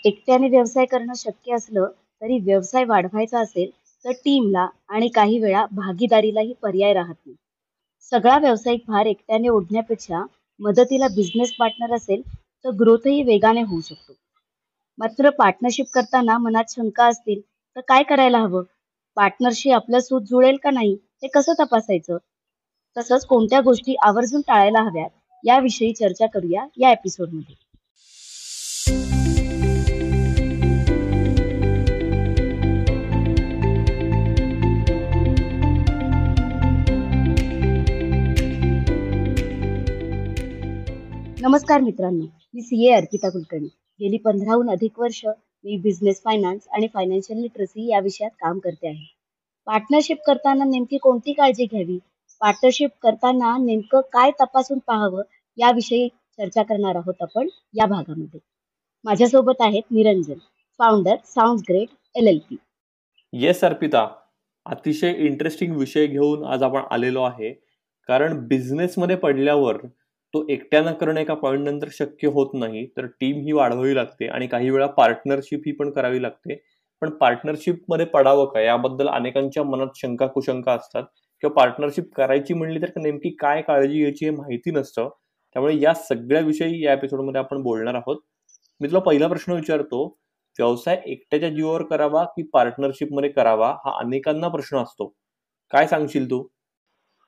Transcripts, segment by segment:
एकट्याने व्यवसाय करणं शक्य असलं तरी व्यवसाय वाढवायचा असेल तर टीमला आणि काही वेळा भागीदारीलाही पर्याय राहत नाही. सगळा व्यावसायिक भार एकट्याने ओढण्यापेक्षा मदतीला बिझनेस पार्टनर असेल तर ग्रोथही वेगाने होऊ शकतो. मात्र पार्टनरशिप करताना मनात शंका असतील तर काय करायला हवं? पार्टनरशी आपलं सूत जुळेल का नाही हे कसं तपासायचं? तसंच कोणत्या गोष्टी आवर्जून टाळायला हव्यात याविषयी चर्चा करूया या एपिसोडमध्ये. नमस्कार मित्रांनो, मी CA अर्पिता कुलकर्णी. गेली 15हून अधिक वर्ष मी बिझनेस फायनान्स आणि फायनान्शियल लिटरसी या विषयात काम करते आहे. पार्टनरशिप करताना नेमकी कोणती काळजी घ्यावी, पार्टनरशिप करताना नेमकं काय तपासून पाहावं याविषयी चर्चा करणार आहोत आपण या भागामध्ये. माझ्यासोबत आहेत Niranjan, founder sounds great LLP. Yes Arpita, अतिशय इंटरेस्टिंग विषय घेऊन आज आपण आलेलो आहे. कारण बिझनेसमध्ये पडल्यावर तो एकट्यानं करणं एका पॉईंट नंतर शक्य होत नाही, तर टीम ही वाढवावी लागते आणि काही वेळा पार्टनरशिप ही पण करावी लागते. पण पार्टनरशिप मध्ये पडावं का याबद्दल अनेकांच्या मनात शंका कुशंका असतात, किंवा पार्टनरशिप करायची म्हणली तर नेमकी काय काळजी घ्यायची हे माहिती नसतं. त्यामुळे या सगळ्या विषयी या एपिसोडमध्ये आपण बोलणार आहोत. मी तुला पहिला प्रश्न विचारतो, व्यवसाय एकट्याच्या जीवावर करावा की पार्टनरशिप मध्ये करावा, हा अनेकांना प्रश्न असतो. काय सांगशील तू?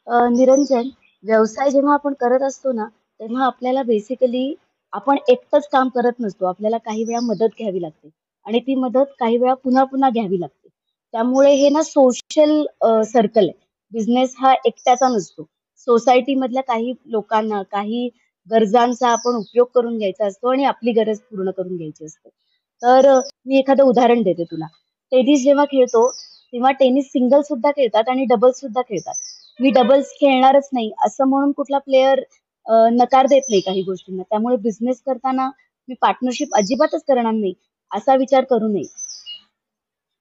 निरंजन, व्यवसाय जेव्हा आपण करत असतो ना, तेव्हा आपल्याला बेसिकली आपण एकटंच काम करत नसतो. आपल्याला काही वेळा मदत घ्यावी लागते आणि ती मदत काही वेळा पुन्हा पुन्हा घ्यावी लागते. त्यामुळे हे ना सोशल सर्कल आहे. बिझनेस हा एकट्याचा नसतो. सोसायटी मधल्या काही लोकांना, काही गरजांचा आपण उपयोग करून घ्यायचा असतो आणि आपली गरज पूर्ण करून घ्यायची असते. तर मी एखादं उदाहरण देते तुला. टेनिस जेव्हा खेळतो तेव्हा टेनिस सिंगल सुद्धा खेळतात आणि डबल सुद्धा खेळतात. मी डबल्स खेळणारच नाही असं म्हणून कुठला प्लेयर नकार देत नाही काही गोष्टींना. त्यामुळे बिझनेस करताना मी पार्टनरशिप अजिबातच करणार नाही असा विचार करू नये.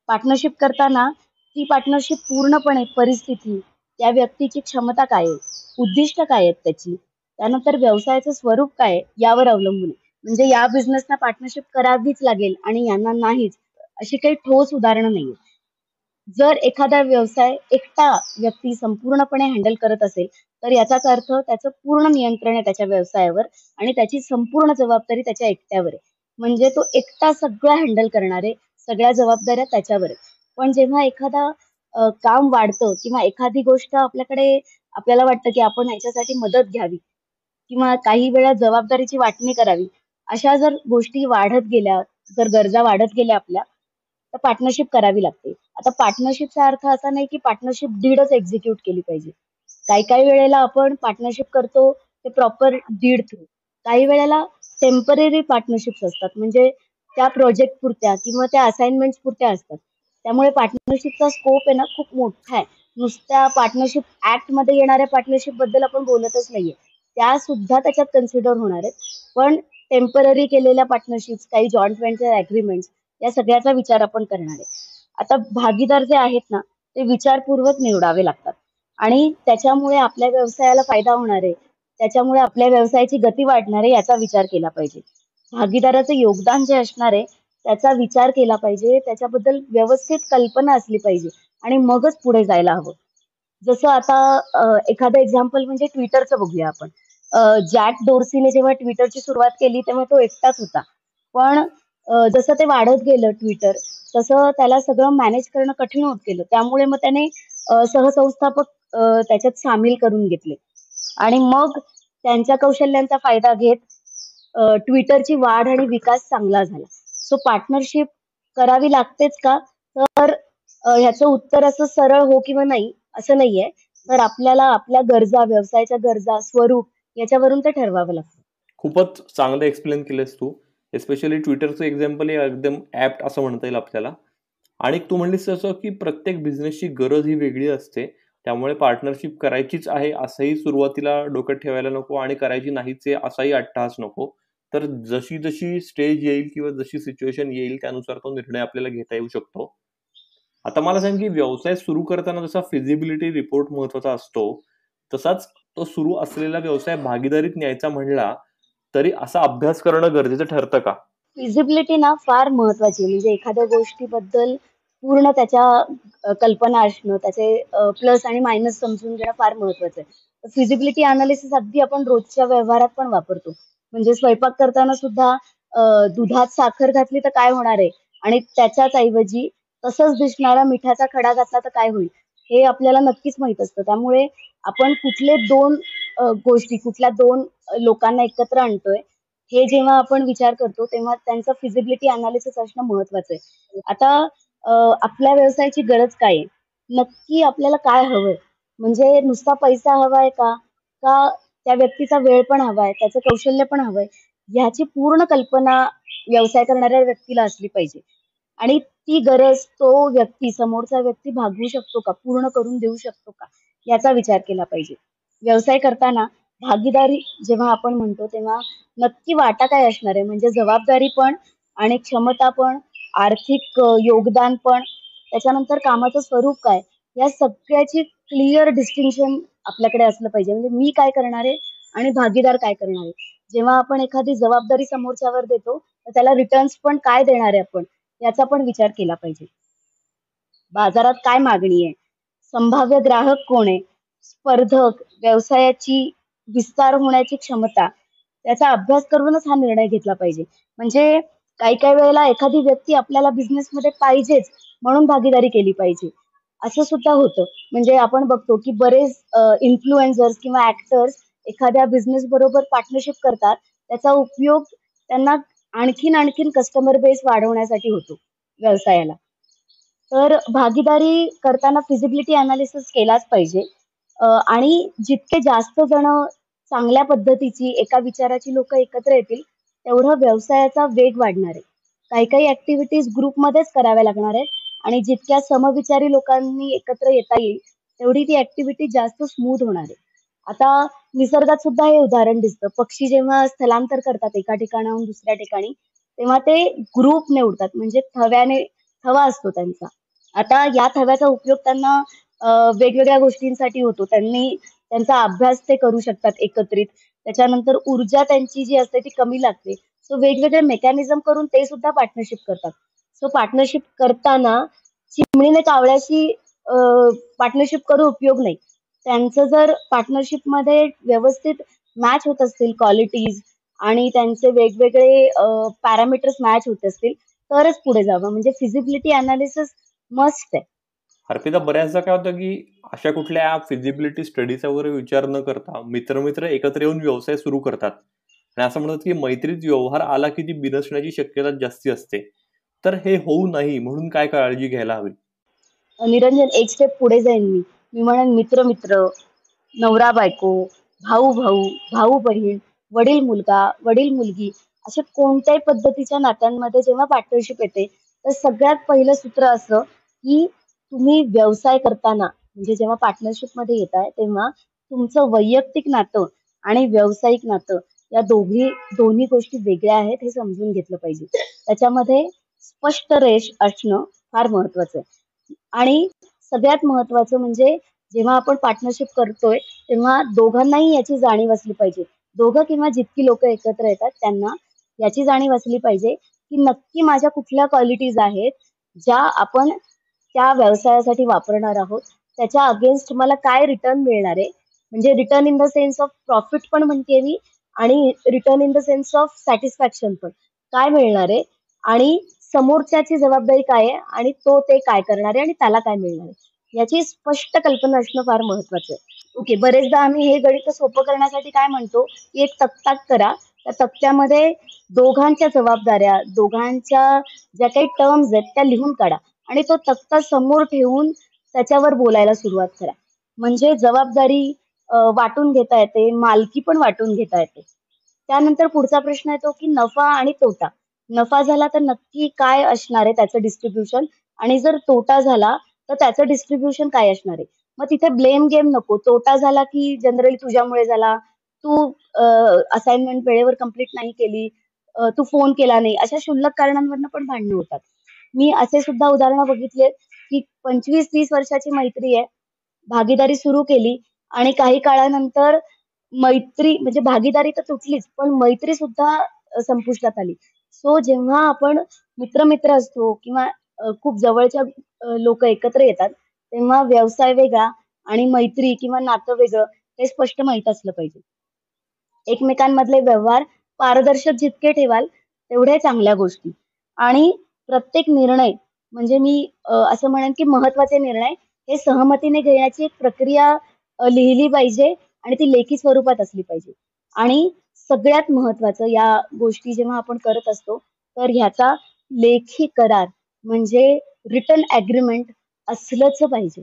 पार्टनरशिप करताना ती पार्टनरशिप पूर्णपणे परिस्थिती, त्या व्यक्तीची क्षमता काय आहे, उद्दिष्ट काय आहेत त्याची, त्यानंतर व्यवसायाचं स्वरूप काय आहे यावर अवलंबून आहे. म्हणजे या बिझनेसना पार्टनरशिप करावीच लागेल आणि यांना नाहीच अशी काही ठोस उदाहरणं नाहीये. जर एखादा व्यवसाय एकटा व्यक्ती संपूर्णपणे हँडल करत असेल तर याचाच अर्थ त्याचं पूर्ण नियंत्रण आहे त्याच्या व्यवसायावर आणि त्याची संपूर्ण जबाबदारी त्याच्या एकट्यावर आहे. म्हणजे तो एकटा सगळं हँडल करणार आहे, सगळ्या जबाबदाऱ्या त्याच्यावर आहेत. पण जेव्हा एखादा काम वाढतं किंवा एखादी गोष्ट आपल्याला वाटतं की आपण ह्याच्यासाठी मदत घ्यावी किंवा काही वेळा जबाबदारीची वाटणी करावी, अशा जर गोष्टी वाढत गेल्या, जर गरजा वाढत गेल्या आपल्या, तर पार्टनरशिप करावी लागते. आता पार्टनरशिपचा अर्थ असा नाही की पार्टनरशिप डीडच एक्झिक्यूट केली पाहिजे. काही काही वेळेला आपण पार्टनरशिप करतो ते प्रॉपर डीड थ्रू. काही वेळेला टेम्पररी पार्टनरशिप्स असतात, म्हणजे त्या प्रोजेक्ट पुरत्या किंवा त्या असाइनमेंट पुरत्या असतात. त्यामुळे पार्टनरशिपचा स्कोप आहे ना खूप मोठा आहे. नुसत्या पार्टनरशिप ऍक्ट मध्ये येणाऱ्या पार्टनरशिप बद्दल आपण बोलतच नाहीये. त्या सुद्धा त्याच्यात कन्सिडर होणार आहेत. पण टेम्पररी केलेल्या पार्टनरशिप्स, काही जॉईंट व्हेंचर अग्रीमेंट्स, या सगळ्याचा विचार आपण करणार आहे. आता भागीदार जे आहेत ना ते विचारपूर्वक निवडावे लागतात आणि त्याच्यामुळे आपल्या व्यवसायाला फायदा होणार आहे, त्याच्यामुळे आपल्या व्यवसायाची गती वाढणार आहे याचा विचार केला पाहिजे. भागीदाराचं योगदान जे असणार आहे त्याचा विचार केला पाहिजे, त्याच्याबद्दल व्यवस्थित कल्पना असली पाहिजे आणि मगच पुढे जायला हवं. जसं आता एखादं एक्झाम्पल म्हणजे ट्विटरचं बघूया आपण. जॅक डोर्सीने जेव्हा ट्विटरची सुरुवात केली तेव्हा तो एकटाच होता. पण जसं ते वाढत गेलं ट्विटर, तसं त्याला सगळं मॅनेज करणं कठीण होत गेलं. त्यामुळे मग त्याने सहसंस्थापक त्याच्यात सामील करून घेतले आणि मग त्यांच्या कौशल्यांचा फायदा घेत ट्विटरची वाढ आणि विकास चांगला झाला. सो पार्टनरशिप करावी लागतेच का? तर ह्याचं उत्तर असं सरळ हो किंवा नाही असं नाहीये. तर आपल्याला आपल्या गरजा, व्यवसायाच्या गरजा, स्वरूप याच्यावरून ते ठरवावं लागतं. खूपच चांगलं एक्सप्लेन केलंस तू. एस्पेशली ट्विटरचं एक्झाम्पल हे एकदम ऍप्ट असं म्हणता येईल आपल्याला. आणि तू म्हणलीस तसं की प्रत्येक बिझनेसची गरज ही वेगळी असते, त्यामुळे पार्टनरशिप करायचीच आहे असंही सुरुवातीला डोक्यात ठेवायला नको आणि करायची नाहीच आहे असाही अट्टहास नको. तर जशी जशी स्टेज येईल किंवा जशी सिच्युएशन येईल त्यानुसार तो निर्णय आपल्याला घेता येऊ शकतो. आता मला सांग की व्यवसाय सुरू करताना जसा फिजिबिलिटी रिपोर्ट महत्वाचा असतो, तसाच तो सुरू असलेला व्यवसाय भागीदारीत न्यायचा म्हणला तरी असा अभ्यास करणं गरजेचं ठरतं का? फिजिबिलिटी ना फार महत्वाची आहे. म्हणजे एखाद्या गोष्टीबद्दल पूर्ण त्याच्या कल्पना असणं, त्याचे प्लस आणि मायनस समजून घेणं फार महत्वाचं आहे. फिजिबिलिटी अनालिसिस अगदी आपण रोजच्या व्यवहारात पण वापरतो. म्हणजे स्वयंपाक करताना सुद्धा दुधात साखर घातली तर काय होणार आहे आणि त्याच्याच ऐवजी तसंच दिसणारा मिठाचा खडा घातला तर काय होईल, हे आपल्याला नक्कीच माहित असतं. त्यामुळे आपण कुठले दोन गोष्टी, कुठल्या दोन लोकांना एकत्र आणतोय, हे जेव्हा आपण विचार करतो तेव्हा त्यांचं फिजिबिलिटी अनालिसिस असणं महत्वाचं आहे. आता आपल्या व्यवसायाची गरज काय आहे? नक्की आपल्याला काय हवंय? म्हणजे नुसता पैसा हवाय का? का त्या व्यक्तीचा वेळ पण हवाय, त्याचं कौशल्य पण हवंय, ह्याची पूर्ण कल्पना व्यवसाय करणाऱ्या व्यक्तीला असली पाहिजे. आणि ती गरज तो व्यक्ती, समोरचा व्यक्ती भागवू शकतो का? पूर्ण करून देऊ शकतो का? याचा विचार केला पाहिजे. व्यवसाय करताना भागीदारी जेव्हा आपण म्हणतो तेव्हा नक्की वाटा काय असणार आहे? म्हणजे जबाबदारी पण आणि क्षमता पण, आर्थिक योगदान पण, त्याच्यानंतर कामाचं स्वरूप काय? या सगळ्याची क्लिअर डिस्टिंक्शन आपल्याकडे असलं पाहिजे. म्हणजे मी काय करणार आहे आणि भागीदार काय करणार आहे. जेव्हा आपण एखादी जबाबदारी समोरच्यावर देतो, तर त्याला रिटर्न्स पण काय देणार आहे आपण, याचा पण विचार केला पाहिजे. बाजारात काय मागणी आहे? संभाव्य ग्राहक कोण आहे? स्पर्धक, व्यवसायाची विस्तार होण्याची क्षमता, त्याचा अभ्यास करूनच हा निर्णय घेतला पाहिजे. म्हणजे काही काही वेळेला एखादी व्यक्ती आपल्याला बिझनेसमध्ये पाहिजेच म्हणून भागीदारी केली पाहिजे, असं सुद्धा होतं. म्हणजे आपण बघतो की बरेच इन्फ्लुएन्सर्स किंवा ऍक्टर्स एखाद्या बिझनेस बरोबर पार्टनरशिप करतात. त्याचा उपयोग त्यांना आणखीन आणखीन कस्टमर बेस वाढवण्यासाठी होतो व्यवसायाला. तर भागीदारी करताना फिजिबिलिटी अनालिसिस केलाच पाहिजे. आणि जितके जास्त जण चांगल्या पद्धतीची एका विचाराची लोक एकत्र येतील, तेवढं व्यवसायाचा वेग वाढणार आहे. काही काही ऍक्टिव्हिटीज ग्रुपमध्येच कराव्या लागणार आहेत आणि जितक्या समविचारी लोकांनी एकत्र येता येईल, तेवढी ती ऍक्टिव्हिटी जास्त स्मूथ होणार आहे. आता निसर्गात सुद्धा हे उदाहरण दिसतं. पक्षी जेव्हा स्थलांतर करतात एका ठिकाणाहून दुसऱ्या ठिकाणी, तेव्हा ते ग्रुपने उडतात. म्हणजे थवा असतो त्यांचा. आता या थव्याचा उपयोग त्यांना वेगवेगळ्या गोष्टींसाठी होतो. त्यांचा अभ्यास ते करू शकतात एकत्रित. त्याच्यानंतर ऊर्जा त्यांची जी असते ती कमी लागते. सो वेगवेगळे मेकॅनिझम करून ते सुद्धा पार्टनरशिप करतात. सो पार्टनरशिप करताना चिमणीने कावळ्याशी पार्टनरशिप करून उपयोग नाही. त्यांचं जर पार्टनरशिपमध्ये व्यवस्थित मॅच होत असतील क्वालिटीज आणि त्यांचे वेगवेगळे पॅरामीटर्स मॅच होत असतील, तरच पुढे जावं. म्हणजे फिजिबिलिटी अनालिसिस मस्ट आहे. अर्पिता, बऱ्याचदा काय होतं की अशा कुठल्या फिजिबिलिटी स्टडीचा वगैरे विचार न करता मित्र एकत्र येऊन व्यवसाय सुरू करतात आणि असं म्हणतात की मैत्रीत व्यवहार आला की ती बिनसण्याची शक्यता जास्ती असते. तर हे होऊ नाही म्हणून काय काळजी घ्यायला हवी? निरंजन, एक स्टेप पुढे जाईन मी. मी म्हणेन मित्र मित्र, नवरा बायको, भाऊ भाऊ, भाऊ बहीण, वडील मुलगा, वडील मुलगी, अशा कोणत्याही पद्धतीच्या नात्यांमध्ये जेव्हा पार्टनरशिप येते, तर सगळ्यात पहिलं सूत्र असं की तुम्ही व्यवसाय करताना, म्हणजे जेव्हा पार्टनरशिप मध्ये येताय तेव्हा तुमचं वैयक्तिक नातं आणि व्यावसायिक नातं या दोन्ही गोष्टी वेगळ्या आहेत हे समजून घेतलं पाहिजे. त्याच्यामध्ये स्पष्ट रेष असणं फार महत्वाचं आहे. आणि सगळ्यात महत्वाचं म्हणजे जेव्हा आपण पार्टनरशिप करतोय तेव्हा दोघांनाही याची जाणीव असली पाहिजे. दोघं किंवा जितकी लोक एकत्र येतात त्यांना याची जाणीव असली पाहिजे की नक्की माझ्या कुठल्या क्वालिटीज आहेत ज्या आपण त्या व्यवसायासाठी वापरणार आहोत, त्याच्या अगेन्स्ट मला काय रिटर्न मिळणार आहे. म्हणजे return in the sense of profit पण म्हणते मी, आणि return in the sense of satisfaction पण, काय मिळणार आहे आणि समोरच्याची जबाबदारी काय आहे आणि तो ते काय करणार आहे आणि त्याला काय मिळणार आहे, याची स्पष्ट कल्पना असणं फार महत्वाचं आहे. ओके, बरेचदा आम्ही हे गणित सोपं करण्यासाठी काय म्हणतो की एक तक्ता करा. त्या तक्त्यामध्ये दोघांच्या जबाबदाऱ्या, दोघांच्या ज्या काही टर्म्स आहेत त्या लिहून काढा आणि तो तक्ता समोर ठेवून त्याच्यावर बोलायला सुरुवात करा. म्हणजे जबाबदारी वाटून घेता येते, मालकी पण वाटून घेता येते. त्यानंतर पुढचा प्रश्न येतो की नफा आणि तोटा. नफा झाला तर नक्की काय असणार आहे त्याचं डिस्ट्रीब्युशन, आणि जर तोटा झाला तर त्याचं डिस्ट्रीब्युशन काय असणार आहे. मग तिथे ब्लेम गेम नको. तोटा झाला की जनरली तुझ्यामुळे झाला, तू असाइनमेंट वेळेवर कंप्लीट नाही केली, तू फोन केला नाही, अशा क्षुल्लक कारणांवरनं पण भांडणं होतात. मी असे सुद्धा उदाहरणं बघितले की 25-30 वर्षाची मैत्री आहे, भागीदारी सुरू केली आणि काही काळानंतर मैत्री म्हणजे भागीदारी तर तुटलीच, पण मैत्री सुद्धा संपुष्टात आली. सो जेव्हा आपण मित्र असतो किंवा खूप जवळच्या लोक एकत्र येतात, तेव्हा व्यवसाय वेगळा आणि मैत्री किंवा नातं वेगळं हे स्पष्ट माहीत असलं पाहिजे. एकमेकांमधले व्यवहार पारदर्शक जितके ठेवाल, तेवढ्या चांगल्या गोष्टी. आणि प्रत्येक निर्णय म्हणजे मी असं म्हणेन की महत्त्वाचे निर्णय हे सहमतीने घेण्याची एक प्रक्रिया लिहिली पाहिजे आणि ती लेखी स्वरूपात असली पाहिजे. आणि सगळ्यात महत्त्वाचं या गोष्टी जेव्हा आपण करत असतो, तर ह्याचा लेखी करार म्हणजे रिटन ॲग्रीमेंट असलंच पाहिजे.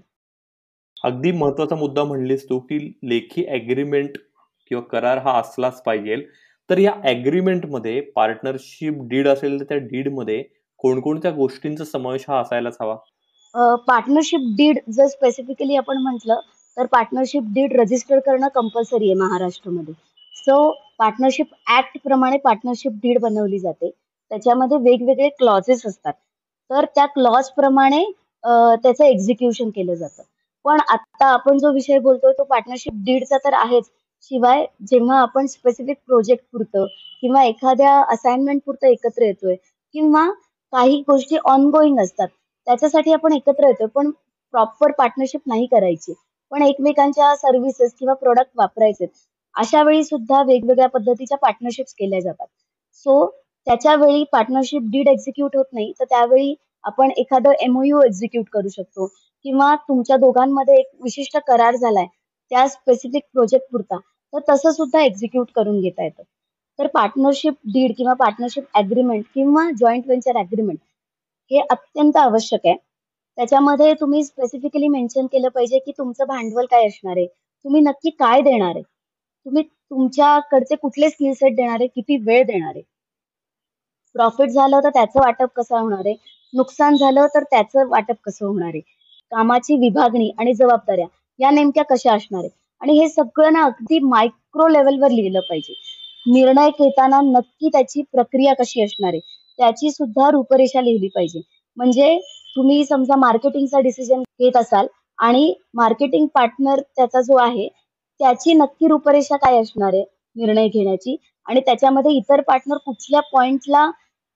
अगदी महत्वाचा मुद्दा म्हणलीस तू, की लेखी ॲग्रीमेंट किंवा करार हा असलाच पाहिजे. तर या ॲग्रीमेंटमध्ये पार्टनरशिप डीड असेल तर त्या डीडमध्ये कोणकोणत्या गोष्टींचा समावेश हा असायलाच हवा? पार्टनरशिप डीड जर स्पेसिफिकली आपण म्हटलं, तर पार्टनरशिप डीड रजिस्टर करणं कंपल्सरी आहे महाराष्ट्रामध्ये. सो पार्टनरशिप ॲक्ट प्रमाणे पार्टनरशिप डीड बनवली जाते. त्याच्यामध्ये वेगवेगळे क्लॉजेस असतात. तर त्या क्लॉज प्रमाणे त्याचं एक्झिक्युशन केलं जातं. पण आता आपण जो विषय बोलतोय तो पार्टनरशिप डीडचा तर आहेच. शिवाय जेव्हा आपण स्पेसिफिक प्रोजेक्ट पुरतं किंवा एखाद्या असाइनमेंट पुरतं एकत्र येतोय किंवा काही गोष्टी ऑनगोइंग असतात. त्याच्यासाठी आपण एकत्र येतोय, पण प्रॉपर पार्टनरशिप नाही करायची. पण एकमेकांच्या सर्व्हिसेस किंवा प्रॉडक्ट वापरायचे. अशा वेळी सुद्धा वेगवेगळ्या पद्धतीच्या पार्टनरशिप्स केल्या जातात. सो त्याच्या वेळी पार्टनरशिप डीड एक्झिक्यूट होत नाही, तर त्यावेळी आपण एखादं एमओयू एक्झिक्यूट करू शकतो किंवा तुमच्या दोघांमध्ये एक विशिष्ट करार झालाय, त्या स्पेसिफिक प्रोजेक्ट पुरता, तर तसं सुद्धा एक्झिक्यूट करून घेता येतं. तर पार्टनरशिप डीड किंवा पार्टनरशिप ॲग्रीमेंट किंवा जॉइंट व्हेंचर ॲग्रीमेंट हे अत्यंत आवश्यक आहे. त्याच्यामध्ये तुम्ही स्पेसिफिकली मेन्शन केलं पाहिजे, की तुमचं भांडवल काय असणार आहे? तुम्ही नक्की काय देणार आहे? तुम्ही तुमच्याकडचे कुठले स्किल सेट देणार आहे? किती वेळ देणार आहे? प्रॉफिट झालं तर त्याचं वाटप कसं होणार आहे? नुकसान झालं तर त्याचं वाटप कसं होणार आहे? कामाची विभागणी आणि जबाबदाऱ्या या नेमक्या कशा असणार आहे? आणि हे सगळं ना अगदी मायक्रो लेव्हलवर लिहिलं पाहिजे. निर्णय घेताना नक्की त्याची प्रक्रिया कशी असणार आहे? त्याची सुद्धा रूपरेषा लिहिली पाहिजे. म्हणजे तुम्ही समजा मार्केटिंगचा डिसिजन घेत असाल आणि मार्केटिंग पार्टनर त्याचा जो आहे, त्याची नक्की रूपरेषा काय असणार आहे निर्णय घेण्याची आणि त्याच्यामध्ये इतर पार्टनर कुठल्या पॉइंटला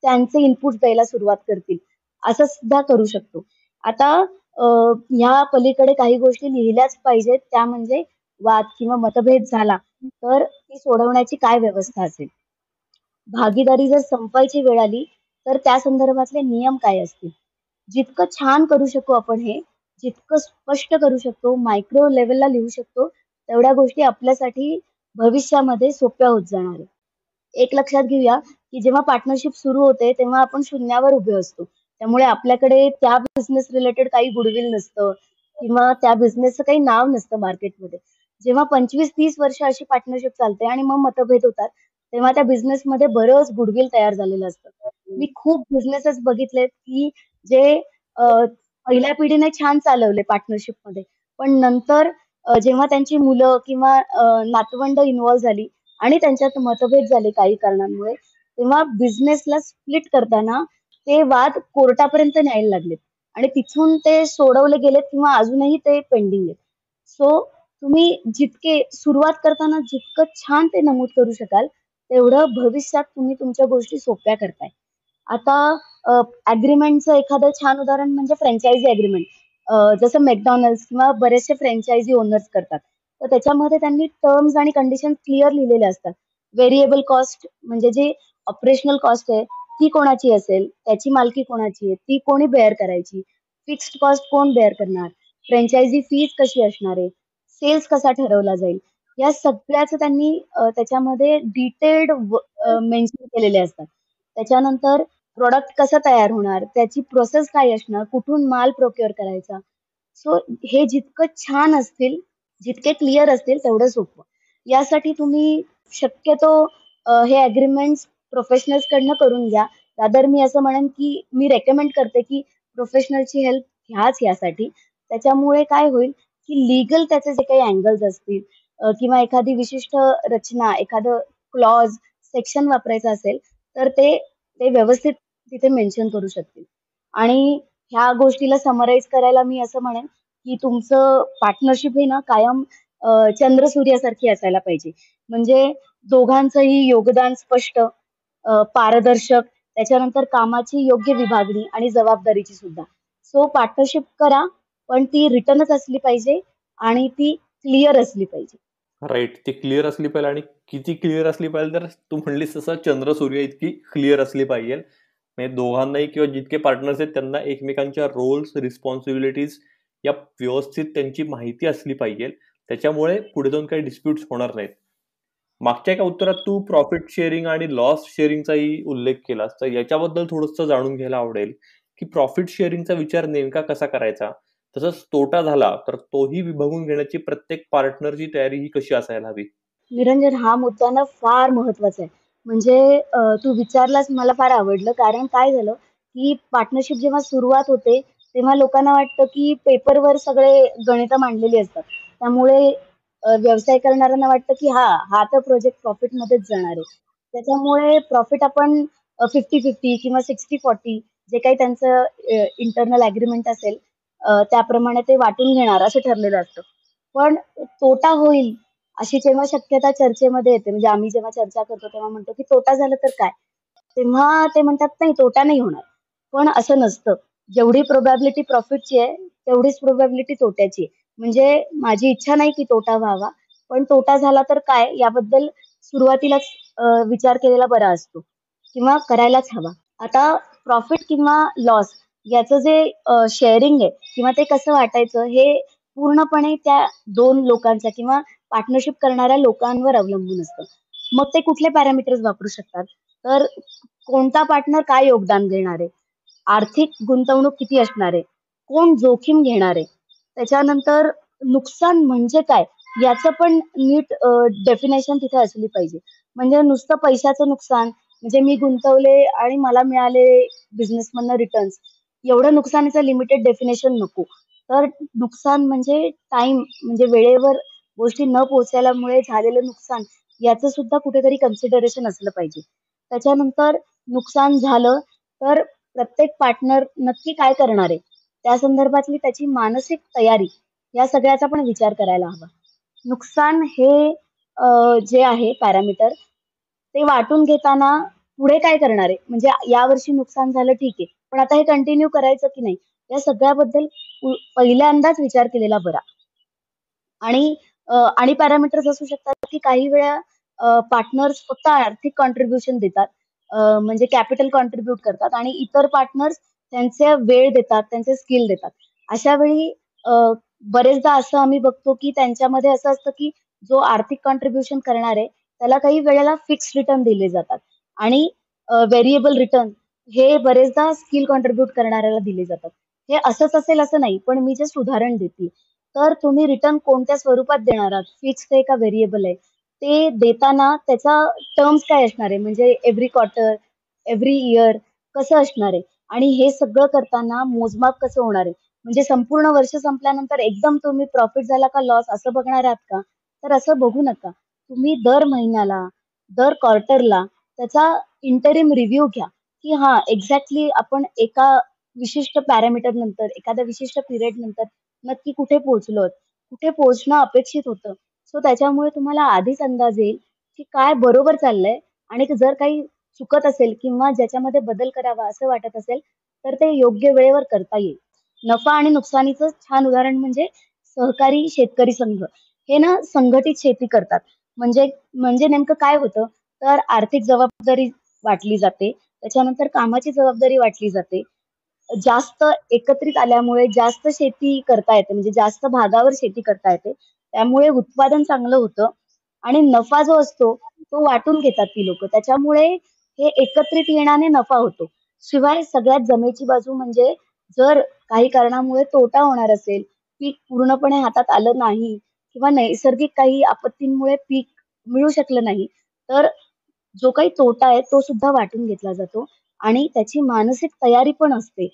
त्यांचे इनपुट द्यायला सुरुवात करतील, असं सुद्धा करू शकतो. आता ह्या पलीकडे काही गोष्टी लिहिल्याच पाहिजेत, त्या म्हणजे वाद किंवा मतभेद झाला, तर ती सोडवण्याची काय व्यवस्था असेल? भागीदारी जर संपायची वेळ आली, तर त्या संदर्भातले नियम काय असतील? जितकं छान करू शकू आपण हे, जितकं स्पष्ट करू शकतो, मायक्रो लेव्हलला लिहू शकतो, तेवढ्या गोष्टी आपल्यासाठी भविष्यामध्ये सोप्या होत जाणार आहे. एक लक्षात घेऊया, की जेव्हा पार्टनरशिप सुरू होते, तेव्हा आपण शून्यावर उभे असतो. त्यामुळे आपल्याकडे त्या बिझनेस रिलेटेड काही गुडविल नसतं किंवा त्या बिझनेसचं काही नाव नसतं मार्केटमध्ये. जेव्हा 25-30 वर्ष अशी पार्टनरशिप चालते आणि मग मतभेद होतात, तेव्हा त्या बिझनेसमध्ये बरंच गुडविल तयार झालेलं असतं. मी खूप बिझनेसेस बघितलेत, की जे पहिल्या पिढीने छान चालवले पार्टनरशिपमध्ये. पण नंतर जेव्हा त्यांची मुलं किंवा नातवंड इन्व्हॉल्व झाली आणि त्यांच्यात मतभेद झाले काही कारणांमुळे, तेव्हा बिझनेसला स्प्लिट करताना ते वाद कोर्टापर्यंत न्यायला लागलेत आणि तिथून ते सोडवले गेलेत किंवा अजूनही ते पेंडिंग आहेत. सो तुम्ही जितके सुरुवात करताना जितकं छान ते नमूद करू शकाल, तेवढं भविष्यात तुम्ही तुमच्या गोष्टी सोप्या करताय. आता ॲग्रीमेंटचं एखादं छान उदाहरण म्हणजे फ्रँचायझी ॲग्रीमेंट. जसं McDonald's किंवा बरेचसे फ्रँचायझी ओनर्स करतात. तर त्याच्यामध्ये त्यांनी टर्म्स आणि कंडिशन्स क्लिअर लिहिलेले असतात. व्हेरिएबल कॉस्ट म्हणजे जी ऑपरेशनल कॉस्ट आहे, ती कोणाची असेल, त्याची मालकी कोणाची आहे, ती कोणी बेअर करायची, फिक्स्ड कॉस्ट कोण बेअर करणार, फ्रँचायझी फीज कशी असणार आहे, सेल्स कसा ठरवला जाईल, या सगळ्याचं त्यांनी त्याच्यामध्ये डिटेल्ड मेन्शन केलेले असतात. त्याच्यानंतर प्रॉडक्ट कसं तयार होणार, त्याची प्रोसेस काय असणार, कुठून माल प्रोक्युअर करायचा. सो हे जितकं छान असतील, जितके क्लिअर असतील तेवढं सोपं. यासाठी तुम्ही शक्यतो हे अग्रीमेंट्स प्रोफेशनल्सकडनं करून घ्या. रादर मी असं म्हणेन, की मी रेकमेंड करते, की प्रोफेशनलची हेल्प घ्याच यासाठी. त्याच्यामुळे काय होईल, की लीगल त्याचे जे काही अँगल्स असतील किंवा एखादी विशिष्ट रचना, एखादं क्लॉज, सेक्शन वापरायचं असेल, तर ते ते व्यवस्थित तिथे मेन्शन करू शकतील. आणि ह्या गोष्टीला समराईज करायला मी असं म्हणेन, की तुमचं पार्टनरशिप हे ना कायम चंद्र-सूर्यासारखी असायला पाहिजे. म्हणजे दोघांचंही योगदान स्पष्ट, पारदर्शक त्याच्यानंतर कामाची योग्य विभागणी आणि जबाबदारीची सुद्धा. सो पार्टनरशिप करा, पण ती रिटर्नच असली पाहिजे आणि ती क्लिअर असली पाहिजे. राईट, ती क्लिअर असली पाहिजे. आणि किती क्लिअर असली पाहिजे, तर तू म्हणलीस तसं चंद्र सूर्य इतकी क्लिअर असली पाहिजे. म्हणजे दोघांनाही किंवा जितके पार्टनर्स आहेत त्यांना एकमेकांच्या रोल्स, रिस्पॉन्सिबिलिटीज या व्यवस्थित त्यांची माहिती असली पाहिजे. त्याच्यामुळे पुढे जाऊन काही डिस्प्यूट्स होणार नाहीत. मागच्या एका उत्तरात तू प्रॉफिट शेअरिंग आणि लॉस शेअरिंगचाही उल्लेख केलास, तर याच्याबद्दल थोडंसं जाणून घ्यायला आवडेल की प्रॉफिट शेअरिंगचा विचार नेमका कसा करायचा, तसंच तोटा झाला तर तोही विभागून घेण्याची प्रत्येक पार्टनरची तयारी ही कशी असायला हवी. निरंजन, हा मुद्दा ना फार महत्वाचा आहे. म्हणजे तू विचारलास मला फार आवडलं, कारण काय झालं की पार्टनरशिप जेव्हा सुरुवात होते तेव्हा लोकांना वाटतं की पेपरवर सगळे गणितं मांडलेली असतात. त्यामुळे व्यवसाय करणाऱ्यांना वाटतं की हा तर प्रोजेक्ट प्रॉफिटमध्येच जाणार आहे. त्याच्यामुळे प्रॉफिट आपण 50-50 किंवा 60-40 जे काही त्यांचं इंटरनल अग्रीमेंट असेल त्याप्रमाणे ते वाटून घेणार असं ठरलेलं असतं. पण तोटा होईल अशी जेव्हा शक्यता चर्चेमध्ये येते, म्हणजे आम्ही जेव्हा चर्चा करतो तेव्हा म्हणतो की तोटा झाला तर काय? तेव्हा ते म्हणतात नाही, तोटा नाही होणार. पण असं नसतं. जेवढी प्रोबॅबिलिटी प्रॉफिटची आहे, तेवढीच प्रोबॅबिलिटी तोट्याची आहे. म्हणजे माझी इच्छा नाही की तोटा व्हावा, पण तोटा झाला तर काय याबद्दल सुरुवातीलाच विचार केलेला बरा असतो किंवा करायलाच हवा. आता प्रॉफिट किंवा लॉस याचं जे शेअरिंग आहे किंवा ते कसं वाटायचं हे पूर्णपणे त्या 2 लोकांच्या किंवा पार्टनरशिप करणाऱ्या लोकांवर अवलंबून असतं. मग ते कुठले पॅरामीटर्स वापरू शकतात? तर कोणता पार्टनर काय योगदान देणार आहे? आर्थिक गुंतवणूक किती असणार आहे? कोण जोखीम घेणार आहे? त्याच्यानंतर नुकसान म्हणजे काय? याचं पण नीट डेफिनेशन तिथे असली पाहिजे. म्हणजे नुसतं पैशाचं नुकसान, म्हणजे मी गुंतवले आणि मला मिळाले बिझनेसमधनं रिटर्न्स, एवढं नुकसानीचं लिमिटेड डेफिनेशन नको. तर नुकसान म्हणजे टाईम, म्हणजे वेळेवर गोष्टी न पोहोचल्यामुळे झालेलं नुकसान याचं सुद्धा कुठेतरी कन्सिडरेशन असलं पाहिजे. त्याच्यानंतर नुकसान झालं तर प्रत्येक पार्टनर नक्की काय करणार आहे? त्या संदर्भातली त्याची मानसिक तयारी या सगळ्याचा पण विचार करायला हवा. नुकसान हे जे आहे पॅरामीटर ते वाटून घेताना पुढे काय करणार आहे? म्हणजे यावर्षी नुकसान झालं ठीक आहे. पण आता हे कंटिन्यू करायचं की नाही? या सगळ्याबद्दल पहिल्यांदाच विचार केलेला बरा. आणि पॅरामीटर्स असू शकतात की काही वेळा पार्टनर्स फक्त आर्थिक कॉन्ट्रिब्युशन देतात. म्हणजे कॅपिटल कॉन्ट्रिब्यूट करतात आणि इतर पार्टनर्स त्यांचे वेळ देतात, त्यांचे स्किल देतात. अशा वेळी अ, बरेचदा असं आम्ही बघतो की त्यांच्यामध्ये असं असतं की जो आर्थिक कॉन्ट्रिब्युशन करणार आहे, त्याला काही वेळेला फिक्स्ड रिटर्न दिले जातात आणि व्हेरिएबल रिटर्न हे बरेचदा स्किल कॉन्ट्रिब्यूट करणाऱ्याला दिले जातात. हे असंच असेल असं नाही, पण मी जस्ट उदाहरण देते. तर तुम्ही रिटर्न कोणत्या स्वरूपात देणार आहात? फिक्स्ड आहे का व्हेरिएबल आहे? ते देताना त्याचा टर्म्स काय असणार आहे? म्हणजे एव्हरी क्वार्टर, एव्हरी इयर कसं असणार आहे? आणि हे सगळं करताना मोजमाप कसं होणार आहे? म्हणजे संपूर्ण वर्ष संपल्यानंतर एकदम तुम्ही प्रॉफिट झाला का लॉस असं बघणार आहात का? तर असं बघू नका. तुम्ही दर महिन्याला, दर क्वार्टरला त्याचा इंटरिम रिव्ह्यू घ्या, की हां, एक्झॅक्टली आपण एका विशिष्ट पॅरामीटर नंतर, एखाद्या विशिष्ट पिरियड नंतर नक्की कुठे पोहोचलोत, कुठे पोहोचणं अपेक्षित होतं. सो त्याच्यामुळे तुम्हाला आधीच अंदाज येईल, की काय बरोबर चाललंय आणि जर काही चुकत असेल किंवा ज्याच्यामध्ये बदल करावा असं वाटत असेल, तर ते योग्य वेळेवर करता येईल. नफा आणि नुकसानीचं छान उदाहरण म्हणजे सहकारी शेतकरी संघ. हे ना संघटित शेती करतात. म्हणजे म्हणजे नेमकं काय होतं, तर आर्थिक जबाबदारी वाटली जाते. त्याच्यानंतर कामाची जबाबदारी वाटली जाते. जास्त एकत्रित आल्यामुळे जास्त शेती करता येते, म्हणजे जास्त भागावर शेती करता येते. त्यामुळे उत्पादन चांगलं होतं आणि नफा जो असतो तो वाटून घेतात ती लोकं. त्याच्यामुळे हे एकत्रित येण्याने नफा होतो. शिवाय सगळ्यात जमेची बाजू म्हणजे जर काही कारणामुळे तोटा होणार असेल, पीक पूर्णपणे हातात आलं नाही किंवा नैसर्गिक काही आपत्तींमुळे पीक मिळू शकलं नाही, तर जो काही तोटा आहे तो सुद्धा वाटून घेतला जातो आणि त्याची मानसिक तयारी पण असते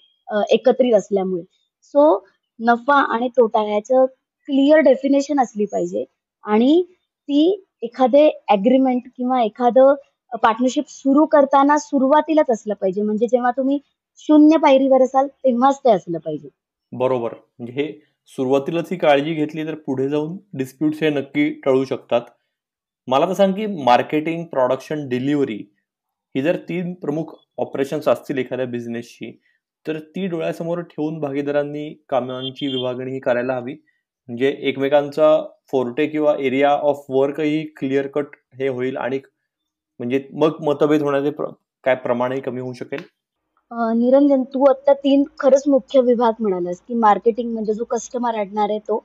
एकत्रित असल्यामुळे. सो नफा आणि तोटा ह्याचं क्लिअर डेफिनेशन असली पाहिजे आणि ती एखादे ॲग्रीमेंट किंवा एखादं पार्टनरशिप सुरू करताना सुरुवातीलाच असलं पाहिजे. म्हणजे जेव्हा तुम्ही 0 पायरीवर असाल तेव्हाच ते असलं पाहिजे. बरोबर. म्हणजे हे सुरुवातीलाच ही काळजी घेतली तर पुढे जाऊन डिस्प्यूट्स हे नक्की टळू शकतात. मला तर सांग की मार्केटिंग, प्रोडक्शन, डिलिव्हरी ही जर 3 प्रमुख ऑपरेशन्स असतील एखाद्या बिझनेसची, तर ती डोळ्यासमोर ठेवून भागीदारांनी कामांची विभागणी ही करायला हवी. म्हणजे एकमेकांचा फोर्टे किंवा एरिया ऑफ वर्कही क्लिअर कट हे होईल आणि म्हणजे मग मतभेद होण्याचे काय प्रमाणही कमी होऊ शकेल. निरंजन, तू आता 3 खरंच मुख्य विभाग म्हणालास, की मार्केटिंग म्हणजे जो कस्टमर आणणार आहे तो,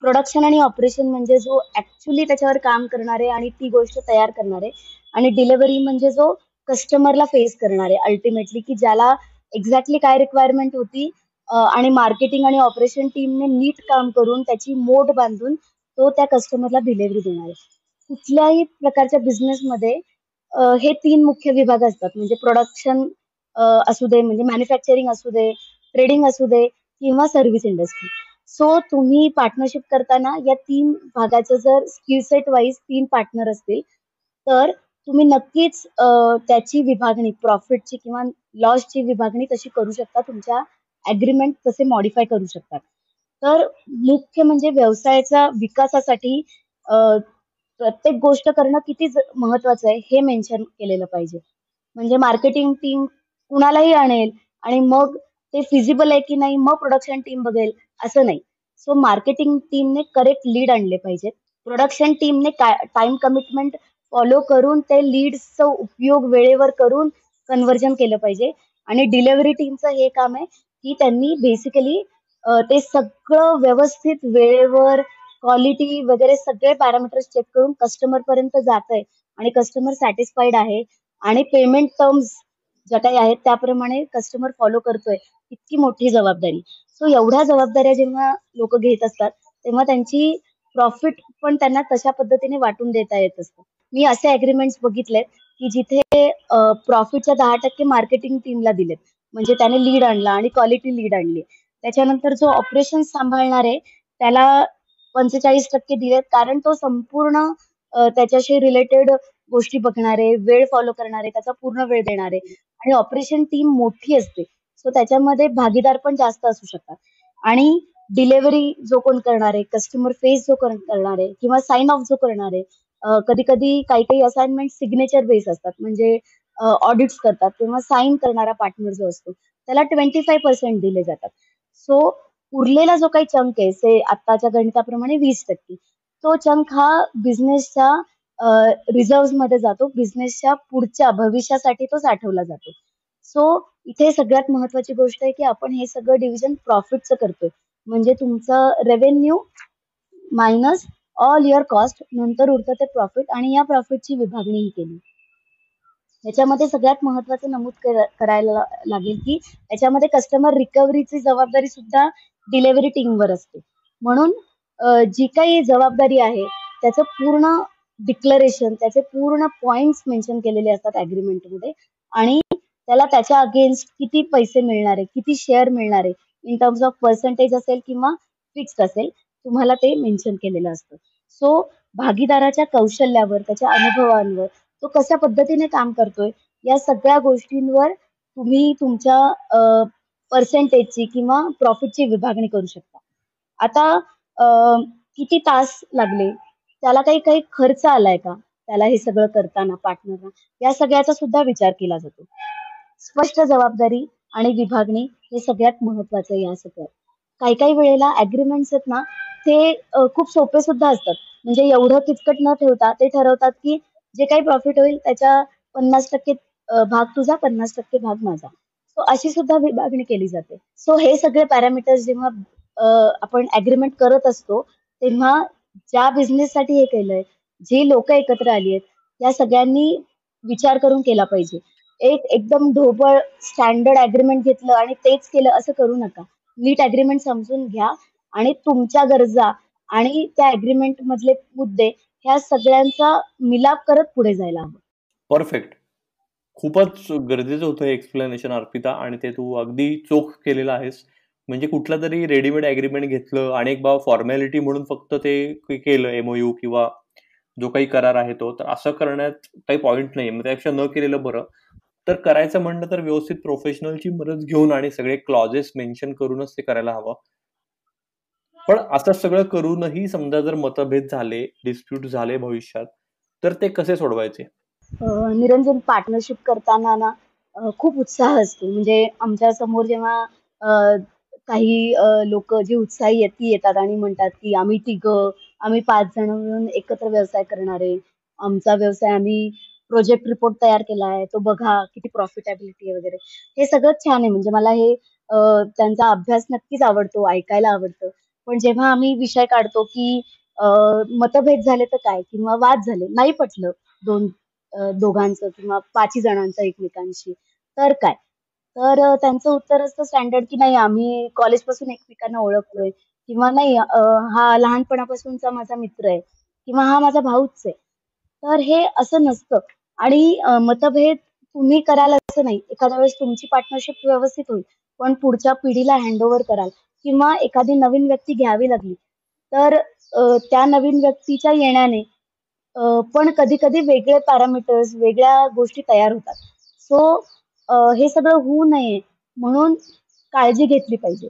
प्रोडक्शन आणि ऑपरेशन म्हणजे जो ॲक्चुअली त्याच्यावर काम करणार आहे आणि ती गोष्ट तयार करणार आहे, आणि डिलिव्हरी म्हणजे जो कस्टमरला फेस करणार आहे अल्टिमेटली, की ज्याला एक्झॅक्टली काय रिक्वायरमेंट होती, आणि मार्केटिंग आणि ऑपरेशन टीमने नीट काम करून त्याची मोड बांधून तो त्या कस्टमरला डिलिव्हरी देणार आहे. कुठल्याही प्रकारच्या बिझनेसमध्ये हे 3 मुख्य विभाग असतात. म्हणजे प्रोडक्शन असू दे, म्हणजे मॅन्युफॅक्चरिंग असू दे, ट्रेडिंग असू दे किंवा सर्व्हिस इंडस्ट्री. सो तुम्ही पार्टनरशिप करताना या 3 भागाचं जर स्किल सेट वाईज 3 पार्टनर असतील, तर तुम्ही नक्कीच त्याची विभागणी प्रॉफिटची किंवा लॉसची विभागणी तशी करू शकता. तुमच्या ॲग्रीमेंट तसे मॉडिफाय करू शकता. तर मुख्य म्हणजे व्यवसायाच्या विकासासाठी अ, प्रत्येक गोष्ट करणं किती महत्वाचं आहे हे मेन्शन केलेलं पाहिजे. म्हणजे मार्केटिंग टीम कुणालाही आणेल आणि मग ते फिजिबल आहे की नाही, मग प्रोडक्शन टीम बघेल, असं नाही. सो मार्केटिंग टीमने करेक्ट लीड आणले पाहिजेत. प्रोडक्शन टीमने टाईम कमिटमेंट फॉलो करून ते लीड्सचा उपयोग वेळेवर करून कन्व्हर्जन केलं पाहिजे. आणि डिलिव्हरी टीमचं हे काम आहे, की त्यांनी बेसिकली ते सगळं व्यवस्थित वेळेवर क्वालिटी वगैरे सगळे पॅरामीटर्स चेक करून कस्टमर पर्यंत जातंय आणि कस्टमर सॅटिस्फाईड आहे आणि पेमेंट टर्म्स ज्या काही आहेत त्याप्रमाणे कस्टमर फॉलो करतोय, इतकी मोठी जबाबदारी. सो एवढ्या जबाबदाऱ्या जेव्हा लोक घेत असतात, तेव्हा त्यांची प्रॉफिट पण त्यांना तशा पद्धतीने वाटून देता येत असतं. मी असे अग्रीमेंट्स बघितलेत, की जिथे प्रॉफिटच्या 10% मार्केटिंग टीमला दिलेत. म्हणजे त्याने लीड आणला आणि क्वालिटी लीड आणली. त्याच्यानंतर जो ऑपरेशन्स सांभाळणार आहे, त्याला 45% दिलेत, कारण तो संपूर्ण त्याच्याशी रिलेटेड गोष्टी बघणार आहे, वेळ फॉलो करणार आहे, त्याचा पूर्ण वेळ देणार आहे. आणि ऑपरेशन टीम मोठी असते. सो त्याच्यामध्ये भागीदार पण जास्त असू शकतात. आणि डिलिव्हरी जो कोण करणार आहे, कस्टमर फेस जो करणार आहे किंवा साइन ऑफ जो करणार आहे, कधी-कधी काही-काही असाइनमेंट सिग्नेचर बेस असतात. म्हणजे ऑडिट्स करतात तेव्हा साइन करणारा पार्टनर जो असतो, त्याला 25% दिले जातात. सो उरलेला जो काही चंक आहे, आत्ताच्या गणिताप्रमाणे 20%, तो चंक हा बिझनेसच्या रिझर्व्हमध्ये जातो. बिझनेसच्या पुढच्या भविष्यासाठी तो साठवला जातो. सो इथे सगळ्यात महत्वाची गोष्ट आहे, की आपण हे सगळं डिव्हिजन प्रॉफिटचं करतोय. म्हणजे तुमचं revenue minus all your cost, नंतर उरतं ते प्रॉफिट, आणि या प्रॉफिटची विभागणीही केली. याच्यामध्ये सगळ्यात महत्वाचं नमूद करायला लागेल, की याच्यामध्ये कस्टमर रिकव्हरीची जबाबदारी सुद्धा डिलिव्हरी टीमवर असते. म्हणून जी काही जबाबदारी आहे, त्याचं पूर्ण डिक्लेरेशन, त्याचे पूर्ण पॉइंट्स मेन्शन केलेले असतात अग्रीमेंटमध्ये. आणि त्याला त्याच्या अगेन्स्ट किती पैसे मिळणार आहे, किती शेअर मिळणार आहे, इन टर्म्स ऑफ पर्सेंटेज असेल किंवा फिक्स्ड असेल, तुम्हाला ते मेन्शन केलेलं असतं. सो भागीदाराच्या कौशल्यावर, त्याच्या अनुभवांवर, तो कशा पद्धतीने काम करतोय, या सगळ्या गोष्टींवर तुम्ही तुमच्या पर्सेंटेजची किंवा प्रॉफिटची विभागणी करू शकता. आता किती तास लागले, त्याला काही काही खर्च आलाय का, त्याला हे सगळं करताना पार्टनरला, या सगळ्याचा सुद्धा विचार केला जातो. स्पष्ट जबाबदारी आणि विभागणी हे सगळ्यात महत्वाचं आहे या सगळ्यात. काही काही वेळेला अग्रीमेंट्स आहेत ना, ते खूप सोपे सुद्धा असतात. म्हणजे एवढं किचकट न ठेवता ते ठरवतात, की जे काही प्रॉफिट होईल त्याच्या 50% भाग तुझा, 50% भाग माझा. सो अशी सुद्धा विभागणी केली जाते. सो हे सगळे पॅरामीटर्स जेव्हा अ, आपण अग्रीमेंट करत असतो, तेव्हा ज्या बिझनेससाठी हे केलंय, जी लोक एकत्र आली आहेत, या सगळ्यांनी विचार करून केला पाहिजे. एकदम ढोबळ स्टँडर्ड अग्रीमेंट घेतलं आणि तेच केलं असं करू नका. नीट अग्रीमेंट समजून घ्या आणि तुमच्या गरजा आणि त्या अग्रीमेंट मधले मुद्दे ह्या सगळ्यांचा मिलाप करत पुढे जायला हवं. परफेक्ट. खूपच गरजेचं होतं हे एक्सप्लेनेशन अर्पिता, आणि ते तू अगदी चोख केलेलं आहेस. म्हणजे कुठला तरी रेडीमेड अग्रीमेंट घेतलं आणि एक फॉर्मॅलिटी म्हणून फक्त ते केलं एमओयू किंवा जो काही करार आहे तो, तर असं करण्यात काही पॉईंट नाही. मग त्यापेक्षा न केलेलं बरं. तर करायचं म्हणलं तर व्यवस्थित प्रोफेशनलची मदत घेऊन आणि सगळे क्लॉजेस मेन्शन करूनच ते करायला हवं. पण असं सगळं करूनही समजा जर मतभेद झाले, डिस्प्यूट झाले भविष्यात, तर ते कसे सोडवायचे? निरंजन, पार्टनरशिप करताना ना खूप उत्साह असतो. म्हणजे आमच्या समोर जेव्हा अ, काही लोक जे उत्साही आहेत ती येतात आणि म्हणतात की आम्ही तिघं, आम्ही 5 जण मिळून एकत्र व्यवसाय करणार आहे. आमचा व्यवसाय आम्ही प्रोजेक्ट रिपोर्ट तयार केला आहे. तो बघा किती प्रॉफिटॅबिलिटी आहे वगैरे. हे सगळंच छान आहे. म्हणजे मला हे अ, त्यांचा अभ्यास नक्कीच आवडतो, ऐकायला आवडतं. पण जेव्हा आम्ही विषय काढतो की अ, मतभेद झाले तर काय? किंवा वाद झाले, नाही पटलं 2 दोघांचं किंवा 5ही जणांचं एकमेकांशी, तर काय? तर त्यांचं उत्तर असतं स्टँडर्ड की नाही आम्ही कॉलेजपासून एकमेकांना ओळखतोय किंवा नाही हा लहानपणापासूनचा माझा मित्र आहे किंवा हा माझा भाऊच आहे. तर हे असं नसतं आणि मतभेद तुम्ही कराल असं नाही. एखाद्या वेळेस तुमची पार्टनरशिप व्यवस्थित होईल, पण पुढच्या पिढीला हँडओव्हर कराल किंवा एखादी नवीन व्यक्ती घ्यावी लागली, तर त्या नवीन व्यक्तीच्या येण्याने पण कधी-कधी वेगळे पॅरामीटर्स, वेगळ्या गोष्टी तयार होतात. सो हे सगळं होऊ नये म्हणून काळजी घेतली पाहिजे.